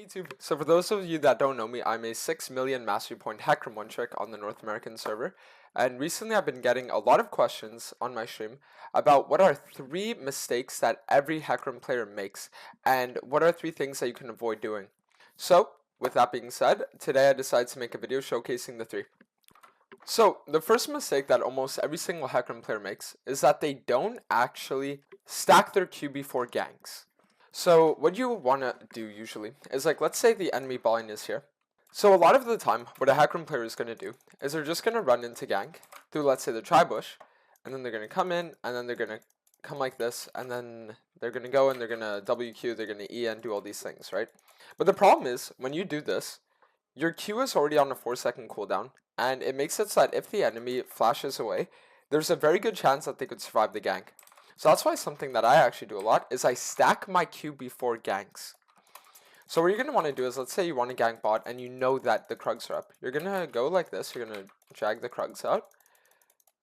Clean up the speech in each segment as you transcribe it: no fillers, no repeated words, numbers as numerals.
YouTube. So for those of you that don't know me, I'm a 6 million mastery point Hecarim one trick on the North American server. And recently I've been getting a lot of questions on my stream about what are 3 mistakes that every Hecarim player makes, and what are 3 things that you can avoid doing. So with that being said, today I decided to make a video showcasing the 3. So the first mistake that almost every single Hecarim player makes is that they don't actually stack their Q before ganks. So what you want to do usually is, like, let's say the enemy ball line is here. So a lot of the time, what a Hecarim player is going to do is they're just going to run into gank through, let's say, the tri-bush, and then they're going to come in, and then they're going to come like this, and then they're going to go and they're going to WQ, they're going to E and do all these things, right? But the problem is, when you do this, your Q is already on a 4-second cooldown, and it makes it so that if the enemy flashes away, there's a very good chance that they could survive the gank. So that's why something that I actually do a lot is I stack my Q before ganks. So what you're going to want to do is, let's say you want to gank bot and you know that the Krugs are up. You're going to go like this, you're going to drag the Krugs out,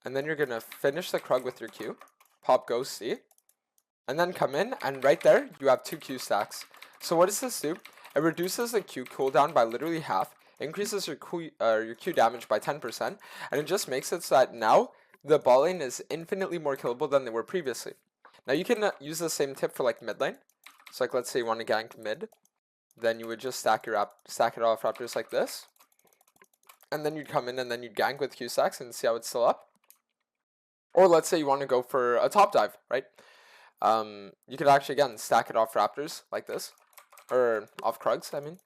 and then you're going to finish the Krug with your Q, pop go C, and then come in, and right there you have 2 Q stacks. So what does this do? It reduces the Q cooldown by literally half, increases your Q damage by 10%, and it just makes it so that now the ball lane is infinitely more killable than they were previously. Now you can use the same tip for like mid lane. So like, let's say you want to gank mid, then you would just stack it off raptors like this, and then you'd come in and then you'd gank with Q stacks and see how it's still up. Or let's say you want to go for a top dive, right? You could actually again stack it off raptors like this, or off Krugs, I mean.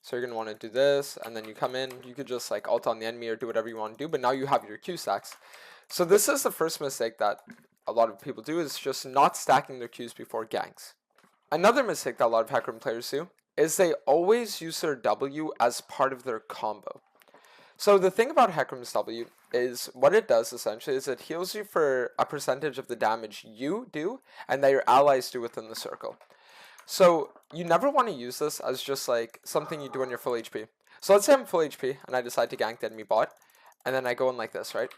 So you're going to want to do this, and then you come in, you could just like ult on the enemy or do whatever you want to do, but now you have your Q stacks. So this is the first mistake that a lot of people do, is just not stacking their Qs before ganks. Another mistake that a lot of Hecarim players do is they always use their W as part of their combo. So the thing about Hecarim's W is, what it does essentially is it heals you for a percentage of the damage you do and that your allies do within the circle. So you never want to use this as just like something you do when you're full HP. So let's say I'm full HP and I decide to gank the enemy bot, and then I go in like this, right?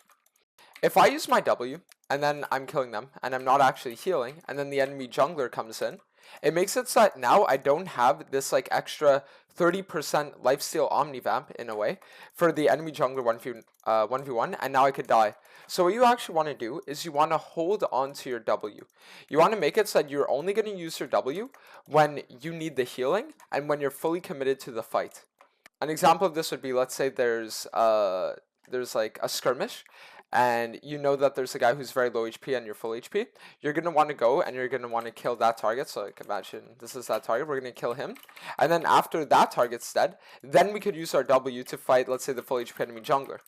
If I use my W and then I'm killing them and I'm not actually healing, and then the enemy jungler comes in, it makes it so that now I don't have this like extra 30% lifesteal omnivamp in a way for the enemy jungler 1v1, and now I could die. So what you actually want to do is you want to hold on to your W. You want to make it so that you're only going to use your W when you need the healing and when you're fully committed to the fight. An example of this would be, let's say there's like a skirmish, and you know that there's a guy who's very low HP and you're full HP. You're going to want to go and you're going to want to kill that target. So like, imagine this is that target, we're going to kill him, and then after that target's dead, then we could use our W to fight, let's say, the full HP enemy jungler.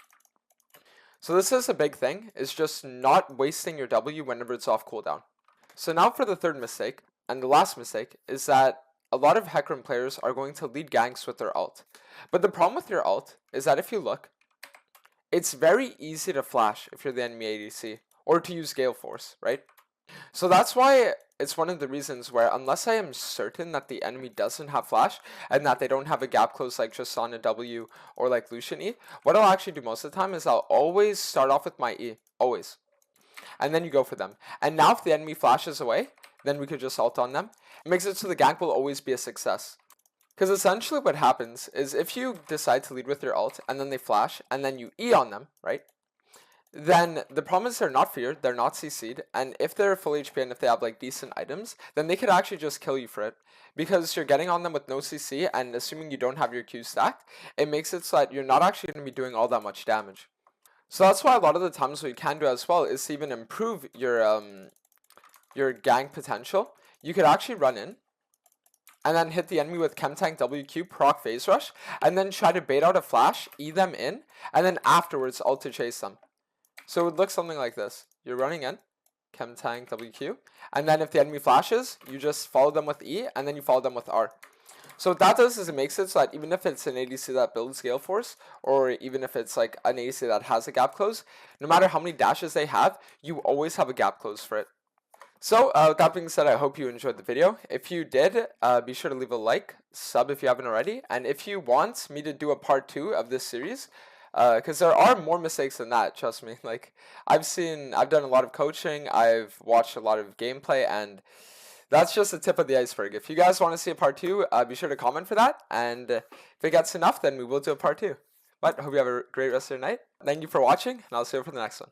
So this is a big thing, is just not wasting your W whenever it's off cooldown. So now for the third mistake, and the last mistake, is that a lot of Hecarim players are going to lead ganks with their ult. But the problem with your ult is that if you look, it's very easy to flash if you're the enemy ADC, or to use Gale Force, right? So that's why it's one of the reasons where, unless I am certain that the enemy doesn't have flash and that they don't have a gap close like Tristana W or like Lucian E, what I'll actually do most of the time is I'll always start off with my E, always. And then you go for them. And now if the enemy flashes away, then we could just ult on them. It makes it so the gank will always be a success. Because essentially what happens is, if you decide to lead with your ult and then they flash and then you E on them, right? Then the problem is they're not feared, they're not CC'd, and if they're full HP and if they have like decent items, then they could actually just kill you for it. Because you're getting on them with no CC, and assuming you don't have your Q stacked, it makes it so that you're not actually going to be doing all that much damage. So that's why a lot of the times what you can do as well is to even improve your gank potential. You could actually run in and then hit the enemy with Chem Tank WQ, proc phase rush, and then try to bait out a flash, E them in, and then afterwards ult to chase them. So it would look something like this. You're running in, Chem Tank WQ, and then if the enemy flashes, you just follow them with E, and then you follow them with R. So what that does is it makes it so that even if it's an ADC that builds Gale Force, or even if it's like an ADC that has a gap close, no matter how many dashes they have, you always have a gap close for it. So with that being said, I hope you enjoyed the video. If you did, be sure to leave a like, sub if you haven't already, and if you want me to do a part 2 of this series, because there are more mistakes than that, trust me. Like, I've done a lot of coaching, I've watched a lot of gameplay, and that's just the tip of the iceberg. If you guys want to see a part 2, be sure to comment for that. And if it gets enough, then we will do a part 2. But hope you have a great rest of your night. Thank you for watching, and I'll see you for the next one.